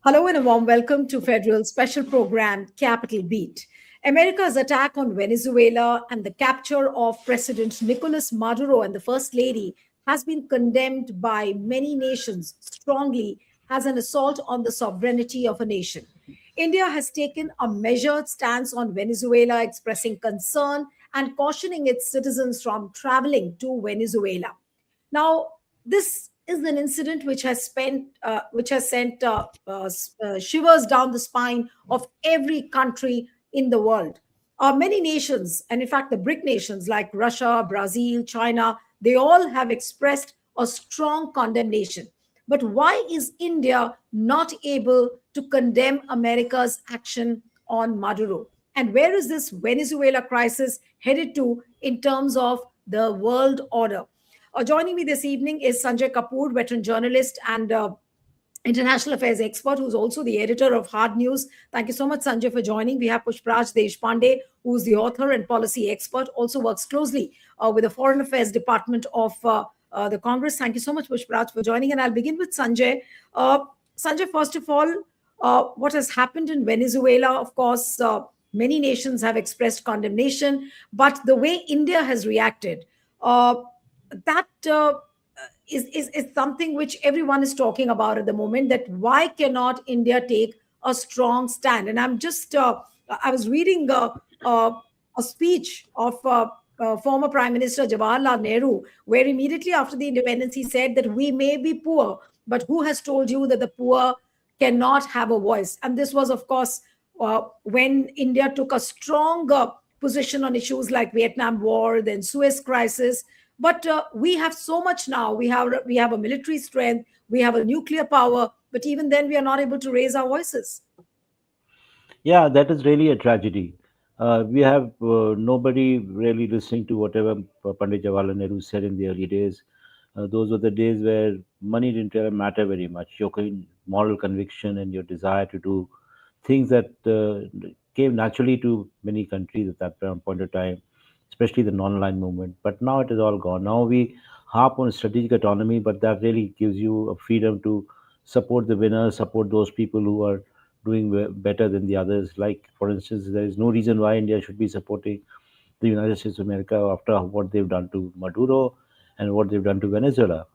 Hello and a warm welcome to Federal Special Program Capital Beat. America's attack on Venezuela and the capture of President Nicolas Maduro and the First Lady has been condemned by many nations strongly as an assault on the sovereignty of a nation. India has taken a measured stance on Venezuela, expressing concern and cautioning its citizens from traveling to Venezuela. Now, this is an incident which has sent shivers down the spine of every country in the world. Many nations, and in fact, the BRIC nations like Russia, Brazil, China, they all have expressed a strong condemnation. But why is India not able to condemn America's action on Maduro? And where is this Venezuela crisis headed to in terms of the world order? Joining me this evening is Sanjay Kapoor, veteran journalist and international affairs expert, who's also the editor of Hard News. Thank you so much, Sanjay, for joining. We have Pushpraj Deshpande, who's the author and policy expert, also works closely with the Foreign Affairs Department of the Congress. Thank you so much, Pushpraj, for joining. And I'll begin with Sanjay. Sanjay, first of all, what has happened in Venezuela, of course, many nations have expressed condemnation, but the way India has reacted, that is something which everyone is talking about at the moment, that why cannot India take a strong stand? And I was reading a speech of former Prime Minister Jawaharlal Nehru, where immediately after the independence he said that we may be poor, but who has told you that the poor cannot have a voice? And this was, of course, when India took a stronger position on issues like Vietnam War, then Suez Crisis. But we have so much now. We have a military strength. We have a nuclear power. But even then, we are not able to raise our voices. Yeah, that is really a tragedy. We have nobody really listening to whatever Pandit Jawaharlal Nehru said in the early days. Those were the days where money didn't really matter very much. Your moral conviction and your desire to do things that came naturally to many countries at that point of time, especially the non-aligned movement. But now it is all gone. Now we harp on strategic autonomy, but that really gives you a freedom to support the winners, support those people who are doing better than the others. Like, for instance, there is no reason why India should be supporting the United States of America after what they've done to Maduro and what they've done to Venezuela,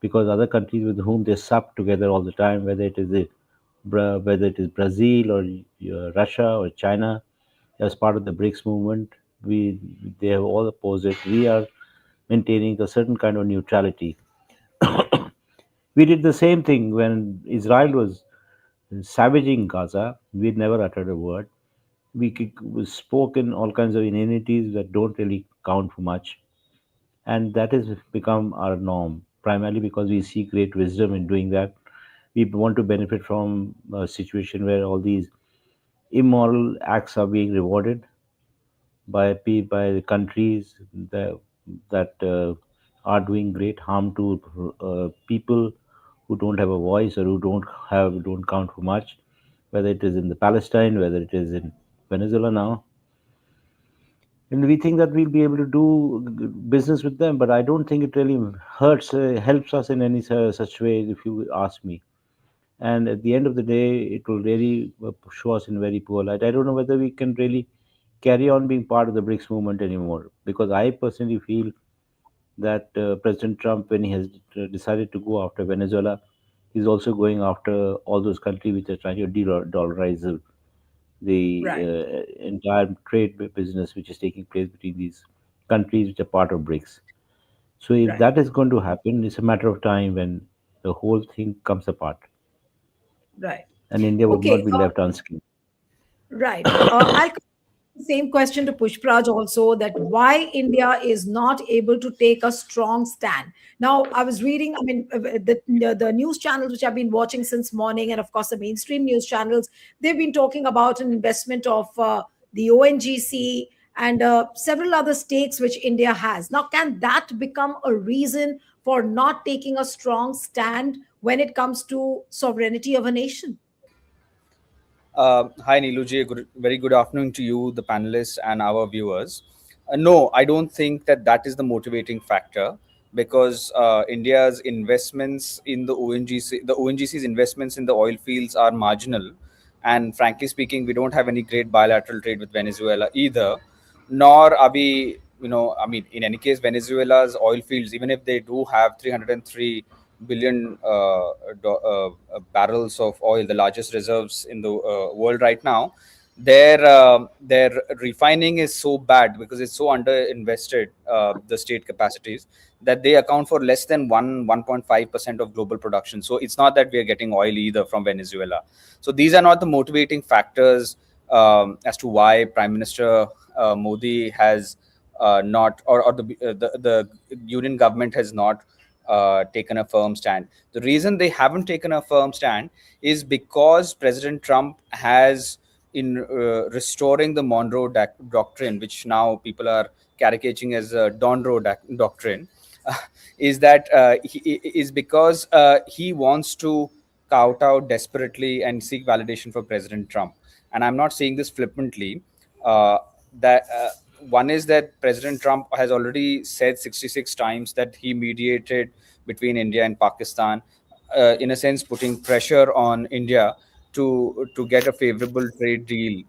because other countries with whom they sup together all the time, whether it is Brazil or Russia or China, as part of the BRICS movement, they have all opposed it. We are maintaining a certain kind of neutrality. We did the same thing when Israel was savaging Gaza. We never uttered a word. We spoke in all kinds of inanities that don't really count for much, and that has become our norm. Primarily because we see great wisdom in doing that. We want to benefit from a situation where all these immoral acts are being rewarded by the countries that are doing great harm to people who don't have a voice or who don't count for much, whether it is in the Palestine, whether it is in Venezuela now. And we think that we'll be able to do business with them, but I don't think it really helps us in any such way, if you ask me. And at the end of the day, it will really show us in very poor light. I don't know whether we can really carry on being part of the BRICS movement anymore, because I personally feel that President Trump, when he has decided to go after Venezuela, is also going after all those countries which are trying to de-dollarize the Right. entire trade business which is taking place between these countries which are part of BRICS. So if Right. that is going to happen, it's a matter of time when the whole thing comes apart, Right. and India would Okay. not be left unscathed. Right. I'll same question to Pushpraj also, that why India is not able to take a strong stand. Now, I was reading, I mean, the news channels which I've been watching since morning, and of course the mainstream news channels, they've been talking about an investment of the ONGC and several other stakes which India has. Now, can that become a reason for not taking a strong stand when it comes to sovereignty of a nation? Hi, Niluji. Very good afternoon to you, the panelists, and our viewers. No, I don't think that is the motivating factor. because India's investments in the ONGC's investments in the oil fields are marginal, and frankly speaking, we don't have any great bilateral trade with Venezuela either. Nor are we, I mean, in any case, Venezuela's oil fields, even if they do have 303 billion barrels of oil, the largest reserves in the world right now, their refining is so bad because it's so under invested, the state capacities, that they account for less than 1.5% of global production. So it's not that we are getting oil either from Venezuela. So these are not the motivating factors as to why Prime Minister Modi has not, or the union government has not taken a firm stand. The reason they haven't taken a firm stand is because President Trump has, in restoring the Monroe Doctrine, which now people are caricaturing as a Donroe Doctrine, is that is because he wants to kowtow desperately and seek validation for President Trump. And I'm not saying this flippantly. That One is that President Trump has already said 66 times that he mediated between India and Pakistan, in a sense, putting pressure on India to get a favorable trade deal,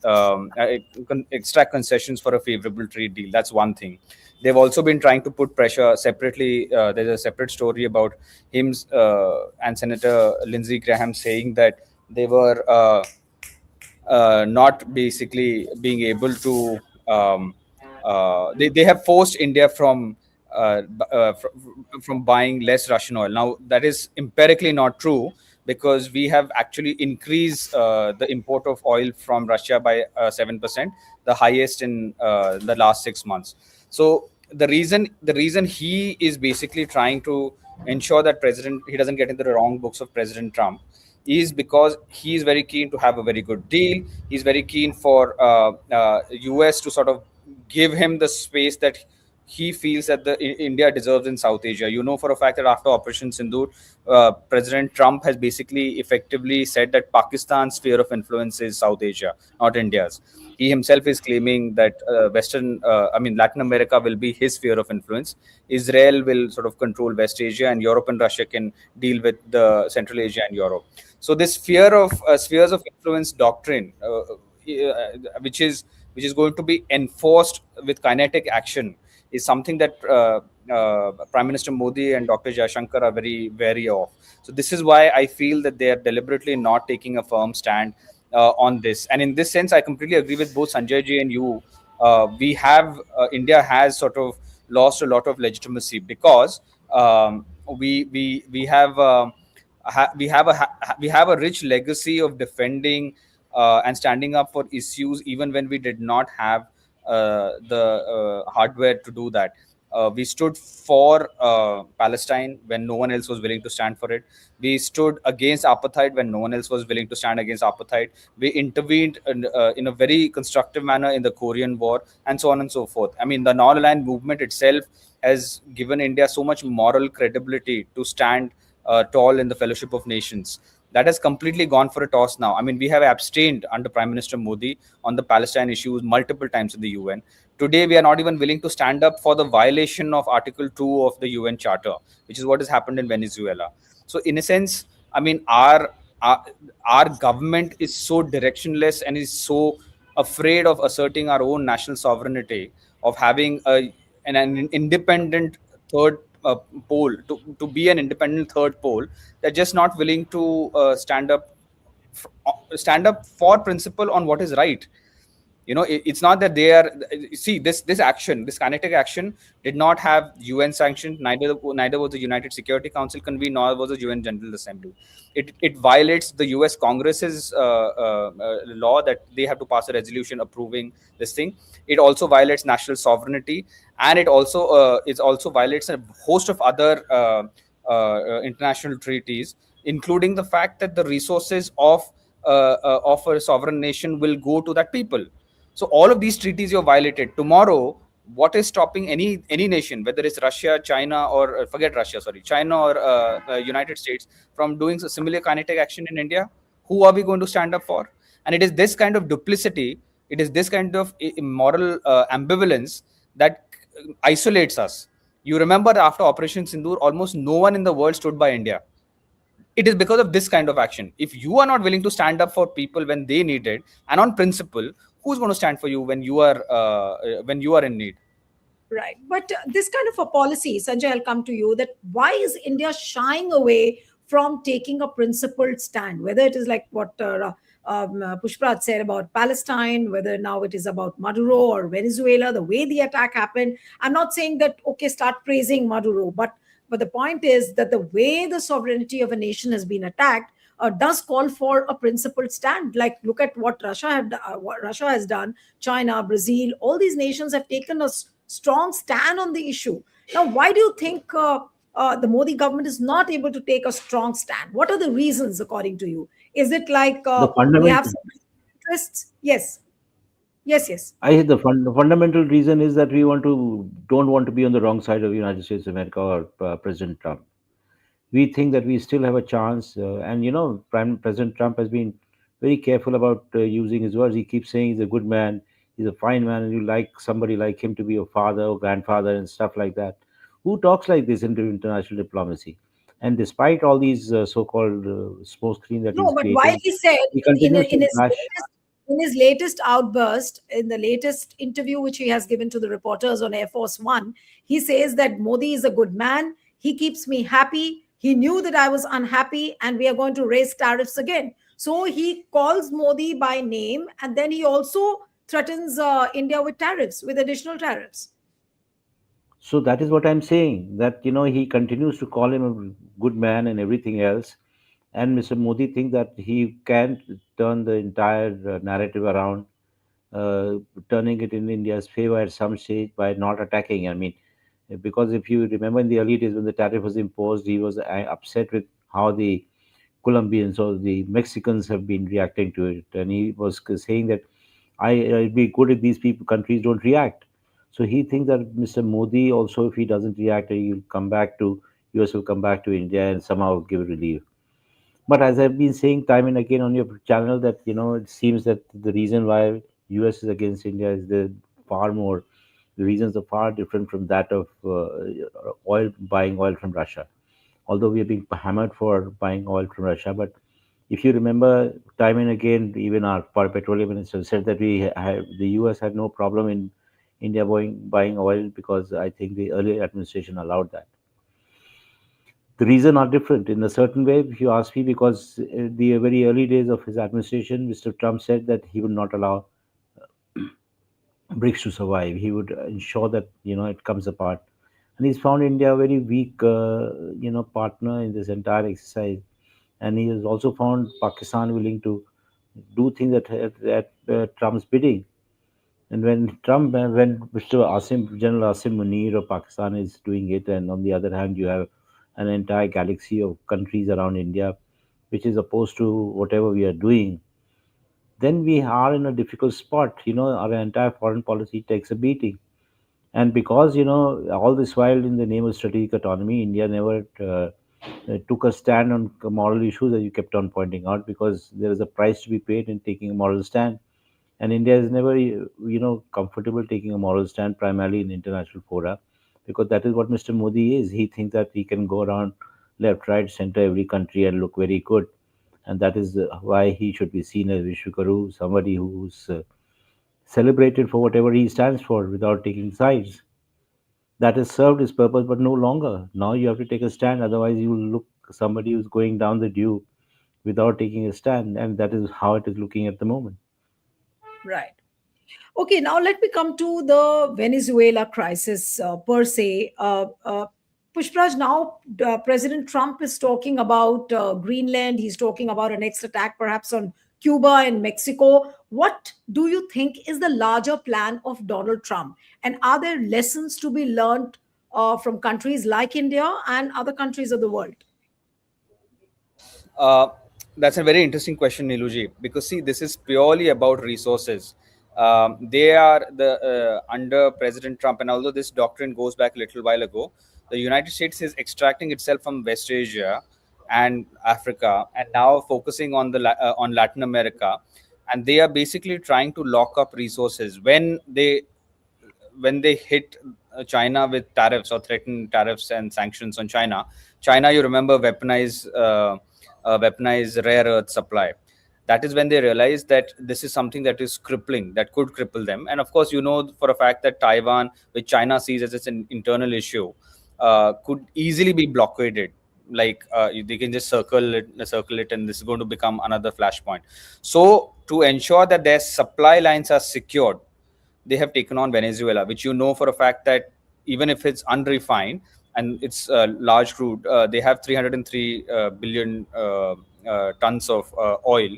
extract concessions for a favorable trade deal. That's one thing. They've also been trying to put pressure separately. There's a separate story about him and Senator Lindsey Graham saying that they were not basically being able to. They have forced India from buying less Russian oil. Now that is empirically not true, because we have actually increased the import of oil from Russia by 7%, the highest in the last 6 months. So the reason he is basically trying to ensure that President he doesn't get into the wrong books of President Trump is because he's very keen to have a very good deal. He's very keen for US to sort of give him the space that he feels that India deserves in South Asia. You know for a fact that after Operation Sindoor, President Trump has basically effectively said that Pakistan's sphere of influence is South Asia, not India's. He himself is claiming that Latin America will be his sphere of influence. Israel will sort of control West Asia, and Europe and Russia can deal with the Central Asia and Europe. So this fear of spheres of influence doctrine, which is going to be enforced with kinetic action, is something that Prime Minister Modi and Dr. Jaishankar are very wary of. So this is why I feel that they are deliberately not taking a firm stand on this. And in this sense, I completely agree with both Sanjay ji and you. India has sort of lost a lot of legitimacy because we have. We have a rich legacy of defending and standing up for issues even when we did not have the hardware to do that. We stood for Palestine when no one else was willing to stand for it. We stood against apartheid when no one else was willing to stand against apartheid. We intervened in a very constructive manner in the Korean War, and so on and so forth. I mean, the non-aligned movement itself has given India so much moral credibility to stand tall in the Fellowship of Nations. That has completely gone for a toss now. I mean, we have abstained under Prime Minister Modi on the Palestine issues multiple times in the UN. Today, we are not even willing to stand up for the violation of Article 2 of the UN Charter, which is what has happened in Venezuela. So, in a sense, I mean, our government is so directionless and is so afraid of asserting our own national sovereignty, of having an independent third pole, to be an independent third pole. They're just not willing to stand up for principle on what is right. It's not that they are. See, this action, this kinetic action, did not have UN sanction. Neither was the United Security Council convened, nor was the UN General Assembly. It violates the US Congress's law that they have to pass a resolution approving this thing. It also violates national sovereignty, and it also violates a host of other international treaties, including the fact that the resources of a sovereign nation will go to that people. So all of these treaties you're violated. Tomorrow, what is stopping any nation, whether it's Russia, China, or forget Russia, sorry, China or United States, from doing a similar kinetic action in India? Who are we going to stand up for? And it is this kind of duplicity, it is this kind of moral ambivalence that isolates us. You remember after Operation Sindoor, almost no one in the world stood by India. It is because of this kind of action. If you are not willing to stand up for people when they need it, and on principle, who's going to stand for you when you are in need? Right. But this kind of a policy, Sanjay, I'll come to you, that why is India shying away from taking a principled stand, whether it is like what Pushprat said about Palestine, whether now it is about Maduro or Venezuela, the way the attack happened. I'm not saying that, okay, start praising Maduro, but the point is that the way the sovereignty of a nation has been attacked does call for a principled stand. Like, look at what Russia has done. China, Brazil, all these nations have taken a strong stand on the issue. Now, why do you think the Modi government is not able to take a strong stand? What are the reasons, according to you? Is it like The we have fundamental, some interests? Yes, yes, yes. the fundamental reason is that we don't want to be on the wrong side of United States of America or President Trump. We think that we still have a chance. And President Trump has been very careful about using his words. He keeps saying he's a good man, he's a fine man, and you like somebody like him to be your father or grandfather and stuff like that. Who talks like this into international diplomacy? And despite all these so-called smoke screen that No, he's but why creating, he said he continues in to his bash. latest outburst, in the latest interview which he has given to the reporters on Air Force One, he says that Modi is a good man. He keeps me happy. He knew that I was unhappy, and we are going to raise tariffs again. So he calls Modi by name, and then he also threatens India with tariffs, with additional tariffs. So that is what I'm saying. That he continues to call him a good man and everything else, and Mr. Modi thinks that he can turn the entire narrative around, uh, turning it in India's favor at some stage by not attacking. I mean, because if you remember in the early days when the tariff was imposed, he was upset with how the Colombians or the Mexicans have been reacting to it, and he was saying that it'd be good if these people countries don't react. So he thinks that Mr. Modi also, if he doesn't react, he'll come back to US will come back to India and somehow give relief. But as I've been saying time and again on your channel, that it seems that the reason why US is against India is the reasons are far different from that of buying oil from Russia. Although we are being hammered for buying oil from Russia, but if you remember, time and again, even our petroleum minister said that the US had no problem in India buying oil because I think the earlier administration allowed that. The reason are different in a certain way, if you ask me, because the very early days of his administration, Mr. Trump said that he would not allow BRICS to survive. He would ensure that it comes apart, and he's found India a very weak partner in this entire exercise. And he has also found Pakistan willing to do things at Trump's bidding. And when Mr. General Asim Munir of Pakistan is doing it, and on the other hand, you have an entire galaxy of countries around India, which is opposed to whatever we are doing, then we are in a difficult spot. Our entire foreign policy takes a beating. And because all this while, in the name of strategic autonomy, India never took a stand on moral issues, as you kept on pointing out, because there is a price to be paid in taking a moral stand. And India is never comfortable taking a moral stand, primarily in international fora, because that is what Mr. Modi is. He thinks that he can go around left, right, center, every country and look very good. And that is why he should be seen as Vishwakaru, somebody who's celebrated for whatever he stands for without taking sides. That has served its purpose, but no longer. Now you have to take a stand, otherwise you will look somebody who's going down the tube without taking a stand, and that is how it is looking at the moment. Right. Okay, now let me come to the Venezuela crisis per se. Pushpraj, now President Trump is talking about Greenland. He's talking about a next attack perhaps on Cuba and Mexico. What do you think is the larger plan of Donald Trump? And are there lessons to be learned from countries like India and other countries of the world? Uh, that's a very interesting question, Niluji, because see, this is purely about resources. They are under President Trump, and although this doctrine goes back a little while ago, the United States is extracting itself from West Asia and Africa, and now focusing on on Latin America, and they are basically trying to lock up resources when they hit China with tariffs or threatened tariffs and sanctions on China, China, you remember, weaponize rare earth supply. That is when they realized that this is something that is crippling, that could cripple them. And of course, you know for a fact that Taiwan, which China sees as its an internal issue, could easily be blockaded. Like they can just circle it, and this is going to become another flashpoint. So to ensure that their supply lines are secured, they have taken on Venezuela, which you know for a fact that even if it's unrefined and it's large crude, they have 303 billion tons of oil.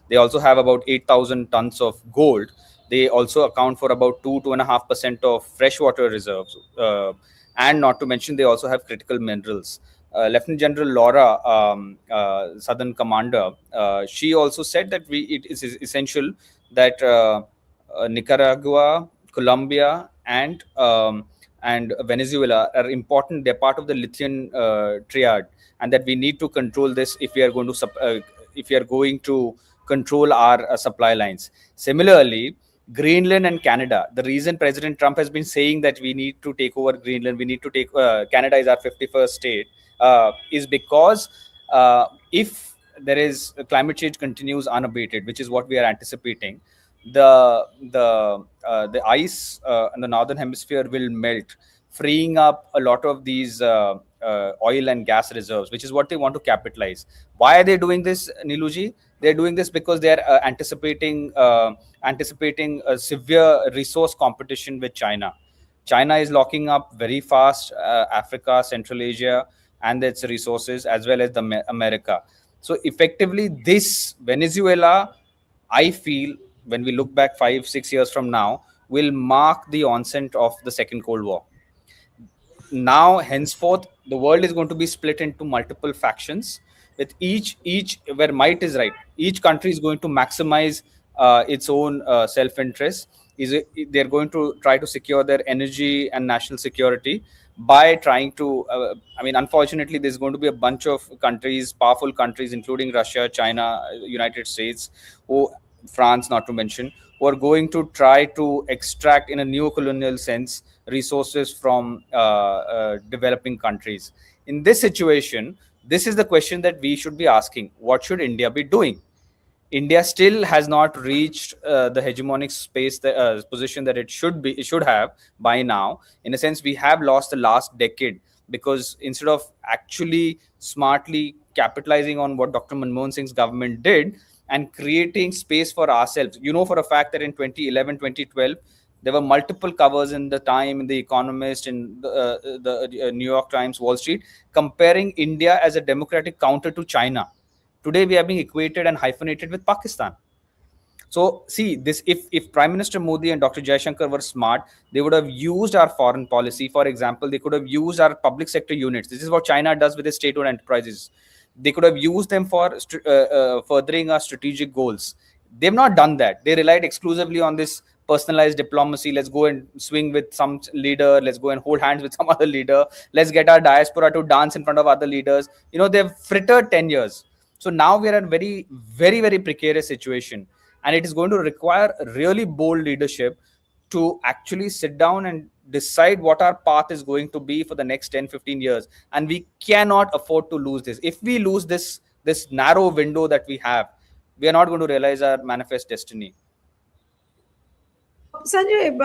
They also have about 8,000 tons of gold. They also account for about 2.5% of freshwater reserves. And not to mention, they also have critical minerals. Lieutenant General Laura, Southern Commander, she also said that it is essential that Nicaragua, Colombia, and Venezuela are important. They're part of the Lithian triad, and that we need to control this if we are going to if we are going to control our supply lines. Similarly, Greenland and Canada. The reason President Trump has been saying that we need to take over Greenland, we need to take Canada is our 51st state, is because if there is climate change continues unabated, which is what we are anticipating, the ice in the northern hemisphere will melt, freeing up a lot of these oil and gas reserves, which is what they want to capitalize. Why are they doing this, Niluji? They're doing this because they're anticipating a severe resource competition with China. China is locking up very fast Africa, Central Asia, and its resources, as well as the America. So effectively, this Venezuela, I feel, when we look back 5-6 years from now, will mark the onset of the second Cold War. Now henceforth the world is going to be split into multiple factions, with each where might is right. Each country is going to maximize its own self-interest. They're going to try to secure their energy and national security by trying to unfortunately, there's going to be a bunch of countries, powerful countries, including Russia, China, United States, who France, not to mention, who are going to try to extract, in a neo-colonial sense, resources from developing countries. In this situation, this is the question that we should be asking: what should India be doing? India still has not reached the hegemonic space, the position that it should have by now. In a sense, we have lost the last decade, because instead of actually smartly capitalizing on what Dr. Manmohan Singh's government did and creating space for ourselves, you know for a fact that in 2011, 2012, there were multiple covers in the Time, in the Economist, in the New York Times, Wall Street, comparing India as a democratic counter to China. Today, we are being equated and hyphenated with Pakistan. So, see, this if Prime Minister Modi and Dr. Jaishankar were smart, they would have used our foreign policy. For example, they could have used our public sector units. This is what China does with its state-owned enterprises. They could have used them for furthering our strategic goals. They've not done that. They relied exclusively on this personalized diplomacy. Let's go and swing with some leader. Let's go and hold hands with some other leader. Let's get our diaspora to dance in front of other leaders. They've frittered 10 years. So now we are in a very, very, very precarious situation. And it is going to require really bold leadership to actually sit down and decide what our path is going to be for the next 10-15 years. And we cannot afford to lose this. If we lose this narrow window that we have, we are not going to realize our manifest destiny. Sanjay,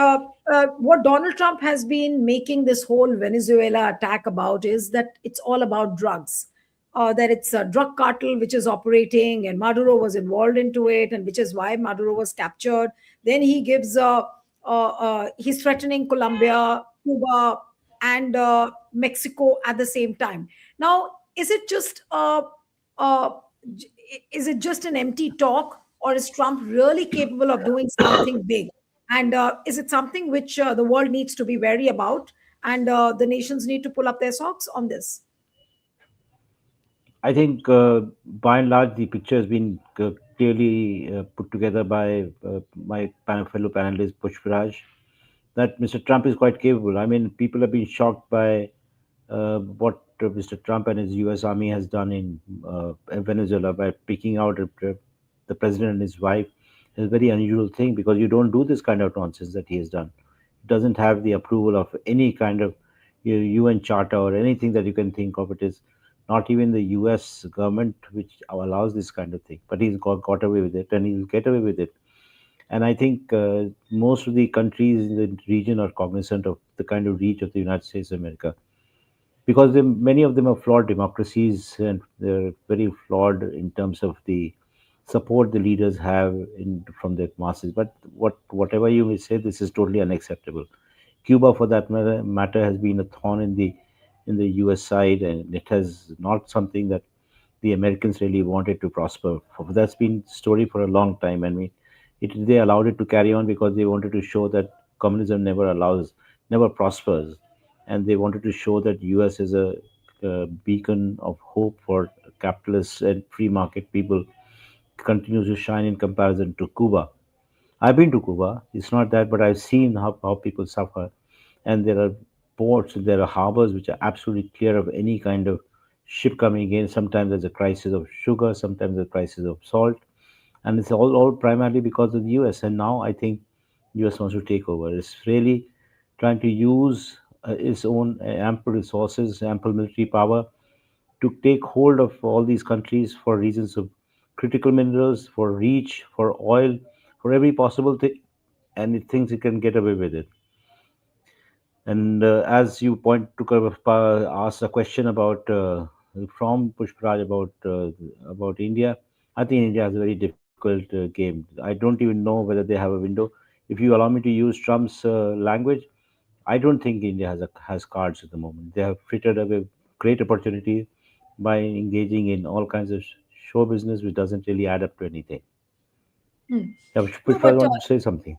what Donald Trump has been making this whole Venezuela attack about is that it's all about drugs. That it's a drug cartel which is operating, and Maduro was involved into it, and which is why Maduro was captured. Then he gives, he's threatening Colombia, Cuba, and Mexico at the same time. Now, is it just uh, is it just an empty talk, or is Trump really capable of doing something big? And is it something which the world needs to be wary about, and the nations need to pull up their socks on this? I think by and large the picture has been clearly put together by my fellow panelist Pushparaj, that Mr. Trump is quite capable. I mean, people have been shocked by what Mr. Trump and his U.S. Army has done in Venezuela by picking out the president and his wife. Is a very unusual thing, because you don't do this kind of nonsense that he has done. doesn't have the approval of any kind of UN charter or anything that you can think of. It is not even the US government which allows this kind of thing. But he's got away with it, and he'll get away with it. And I think most of the countries in the region are cognizant of the kind of reach of the United States of America, because many of them are flawed democracies, and they're very flawed in terms of the support the leaders have from the masses. But whatever you may say, this is totally unacceptable. Cuba, for that matter, has been a thorn in the U.S. side, and it has not something that the Americans really wanted to prosper. That's been story for a long time, and they allowed it to carry on because they wanted to show that communism never prospers, and they wanted to show that U.S. is a beacon of hope for capitalists and free market people, continues to shine in comparison to Cuba. I've been to Cuba. It's not that, but I've seen how people suffer. And there are ports, there are harbors which are absolutely clear of any kind of ship coming in. Sometimes there's a crisis of sugar, sometimes there's a crisis of salt. And it's all primarily because of the US. And now I think US wants to take over. It's really trying to use its own ample resources, ample military power to take hold of all these countries for reasons of critical minerals, for reach, for oil, for every possible thing, and it thinks it can get away with it. And as you ask a question about from Pushparaj about India, I think India has a very difficult game. I don't even know whether they have a window. If you allow me to use Trump's language, I don't think India has cards at the moment. They have frittered away great opportunity by engaging in all kinds of show business, which doesn't really add up to anything. Hmm. Yeah, No, Pushpa, I but want to say something.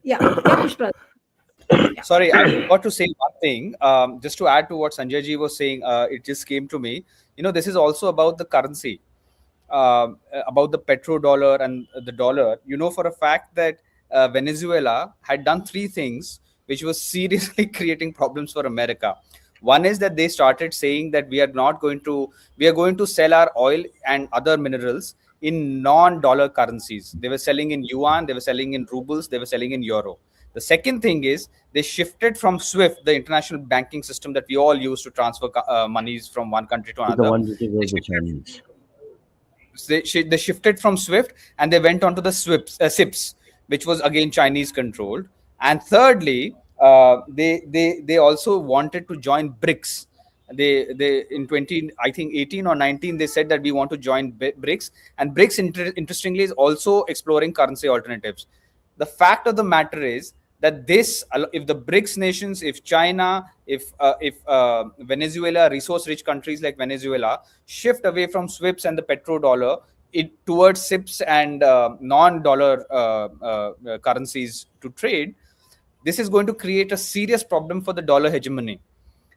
yeah, Pushpa. Yeah. Sorry, I forgot to say one thing. Just to add to what Sanjay ji was saying, it just came to me. This is also about the currency, about the petrodollar and the dollar. You know for a fact that Venezuela had done three things which was seriously creating problems for America. One is that they started saying that we are going to sell our oil and other minerals in non-dollar currencies. They were selling in yuan, they were selling in rubles, they were selling in euro. The second thing is they shifted from SWIFT, the international banking system that we all use to transfer monies from one country to The another. one which They involves the shifted Chinese. they shifted from SWIFT and they went on to the SIPs, which was again Chinese controlled. And thirdly, they also wanted to join BRICS. They in 20 I think 18 or 19 they said that we want to join BRICS, and BRICS interestingly is also exploring currency alternatives. The fact of the matter is that if the BRICS nations, if China, if Venezuela, resource rich countries like Venezuela shift away from SWIFTs and the petrodollar towards SIPs and non-dollar currencies to trade, this is going to create a serious problem for the dollar hegemony.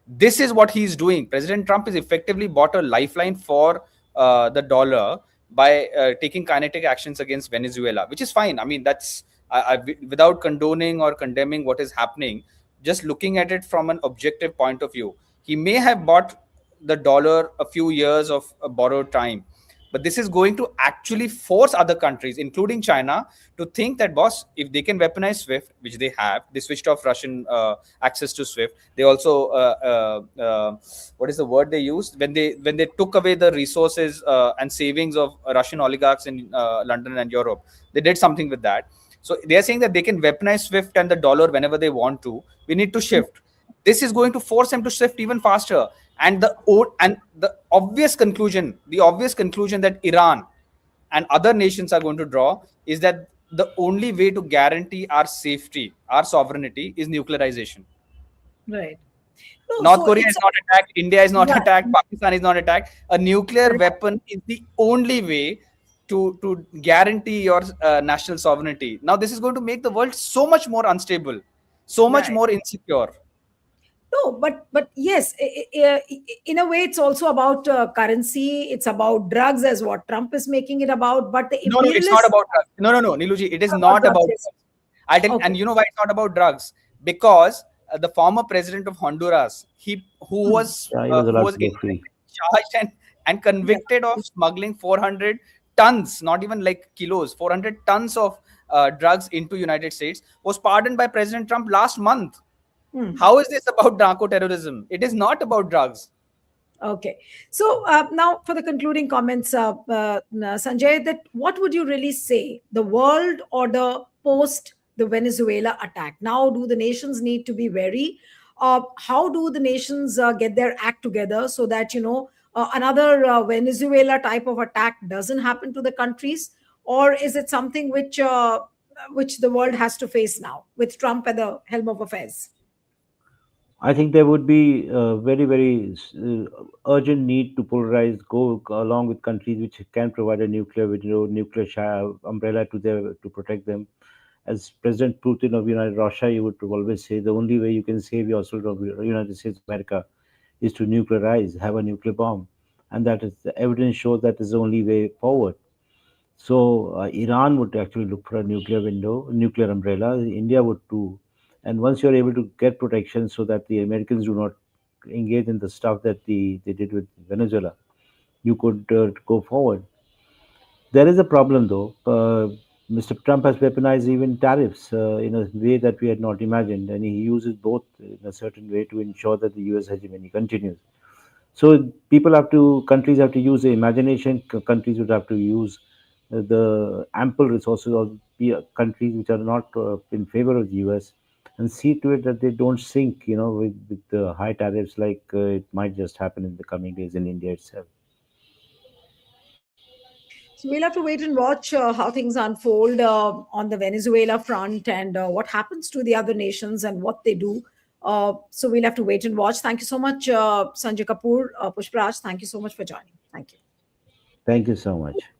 This is what he's doing. President Trump is effectively bought a lifeline for the dollar by taking kinetic actions against Venezuela, which is fine. I mean, without condoning or condemning what is happening, just looking at it from an objective point of view. He may have bought the dollar a few years of borrowed time, but this is going to actually force other countries, including China, to think that, boss, if they can weaponize SWIFT, which they have, they switched off Russian access to SWIFT. They also, what is the word they used when they took away the resources and savings of Russian oligarchs in London and Europe? They did something with that. So they are saying that they can weaponize SWIFT and the dollar whenever they want to. We need to shift. This is going to force them to shift even faster. And the obvious conclusion that Iran and other nations are going to draw is that the only way to guarantee our safety, our sovereignty, is nuclearization. Right. No, North so Korea is it's not attacked, India is not right. attacked, Pakistan is not attacked. A nuclear Right. weapon is the only way to guarantee your national sovereignty. Now, this is going to make the world so much more unstable, so much Right. more insecure. No, but yes, in a way, it's also about currency. It's about drugs, as what Trump is making it about. But the No, it's not imperialists about drugs. No, Niluji, it is about not drugs. about Yes. drugs. I'll tell, Okay. and you know why it's not about drugs? Because the former president of Honduras, Hmm. Yeah, he was who allowed was to go free. charged and Yeah. convicted of smuggling 400 tons, not even like kilos, 400 tons of drugs into United States, was pardoned by President Trump last month. How is this about narco terrorism? It is not about drugs. Okay. So now for the concluding comments, Sanjay, that what would you really say? The world order post the Venezuela attack. Now, do the nations need to be wary? How do the nations get their act together so that, another Venezuela type of attack doesn't happen to the countries? Or is it something which the world has to face now with Trump at the helm of affairs? I think there would be a very, very urgent need to polarize, go along with countries which can provide a nuclear window, nuclear umbrella to protect them. As President Putin of United Russia, you would always say the only way you can save yourself from the United States of America is to nuclearize, have a nuclear bomb, and that is the evidence shows that is the only way forward. So Iran would actually look for a nuclear window, nuclear umbrella. India would too. And once you're able to get protection so that the Americans do not engage in the stuff that they did with Venezuela, you could go forward. There is a problem though. Mr. Trump has weaponized even tariffs in a way that we had not imagined, and he uses both in a certain way to ensure that the US hegemony continues. So countries have to use the imagination. Countries would have to use the ample resources of the countries which are not in favor of the US, and see to it that they don't sink, with the high tariffs like it might just happen in the coming days in India itself. So we'll have to wait and watch how things unfold on the Venezuela front and what happens to the other nations and what they do. So we'll have to wait and watch. Thank you so much, Sanjay Kapoor, Pushpraj. Thank you so much for joining. Thank you. Thank you so much.